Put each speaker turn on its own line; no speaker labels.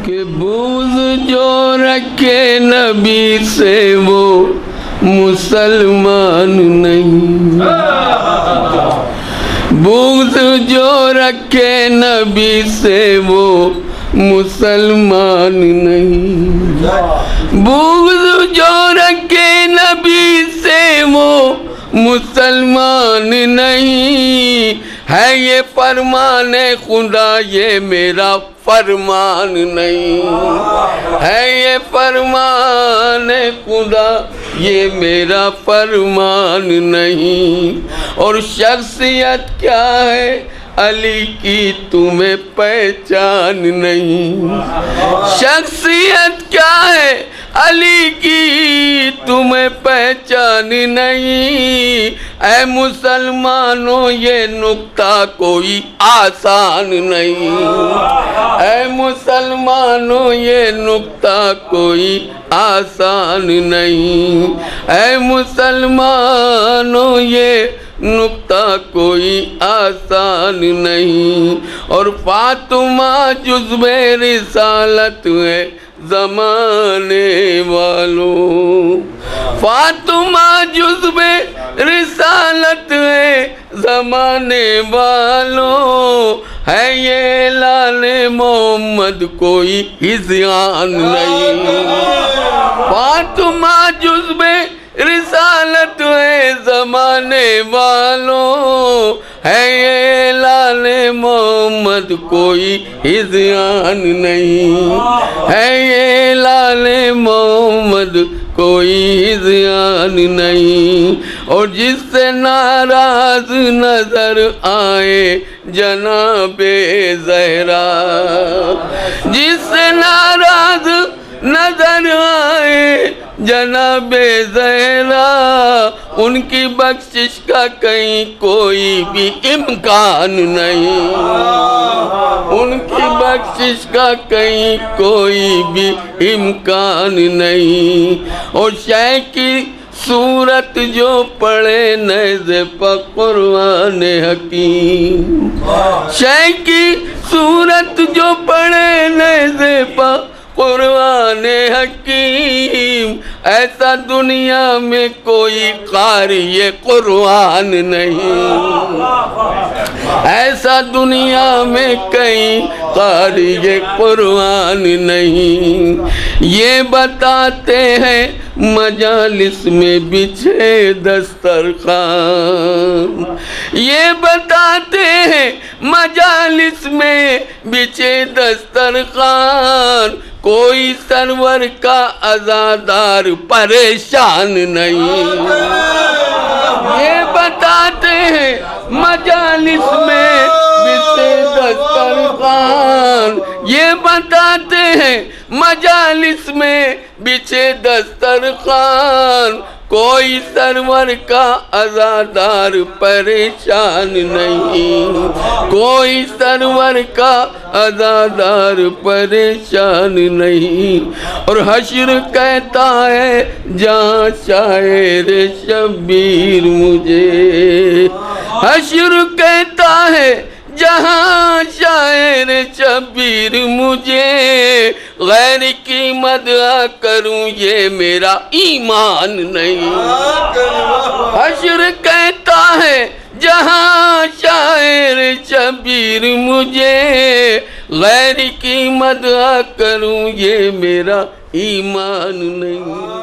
کہ بغض جو رکھے نبی سے وہ مسلمان نہیں، بغض جو رکھے نبی سے وہ مسلمان نہیں، بغض جو رکھے نبی سے وہ مسلمان نہیں، ہے یہ فرمان خدا یہ میرا فرمان نہیں، ہے یہ فرمان خدا یہ میرا فرمان نہیں۔ اور شخصیت کیا ہے علی کی تمہیں پہچان نہیں، شخصیت کیا ہے علی کی تمہیں پہچان نہیں، اے مسلمانوں یہ نکتہ کوئی آسان نہیں، اے مسلمانوں یہ نکتہ کوئی آسان نہیں، اے مسلمانوں یہ نکتہ کوئی آسان نہیں۔ اور فاطمہ جزو رسالت ہے زمانے والوں، فاطمہ جزو رسالت ہے زمانے والوں، ہے یہ اعلان محمد کوئی ہذیان نہیں، فاطمہ جزو رسالت ہے زمانے والوں، ہے یہ اعلان محمد کوئی ہذیان نہیں، ہے یہ اعلان محمد کوئی ہذیان نہیں۔ اور جس سے ناراض نظر آئے جناب زہرا، جس سے ناراض نظر آئے جناب زہرا، ان کی بخشش کا کہیں کوئی بھی امکان نہیں، ان کی بخشش کا کہیں کوئی بھی امکان نہیں۔ اور شیخ کی صورت جو پڑھے نیز پہ قرآن حکیم، شیخ کی صورت جو پڑھے نیز پہ قرآن حکیم، ایسا دنیا میں کوئی قاری قرآن نہیں، ایسا دنیا میں کہیں قاری قرآن نہیں۔ یہ بتاتے ہیں مجالس میں بچھے دسترخوان، یہ بتاتے ہیں مجالس میں بچھے دسترخوان، کوئی سرور کا عزادار پریشان نہیں، یہ بتاتے ہیں مجالس میں بچھے دسترخوان، یہ بتاتے ہیں مجالس میں بچھے دسترخوان، کوئی سرور کا عزادار پریشان نہیں، کوئی سرور کا عزادار پریشان نہیں۔ اور حشر کہتا ہے جہاں شاعر شبیر مجھے، حشر کہتا ہے جہاں شاعر شبیر مجھے، غیر کی مدح کروں یہ میرا ایمان نہیں، حشر کہتا ہے جہاں شاعر شبیر مجھے، غیر کی مدح کروں یہ میرا ایمان نہیں۔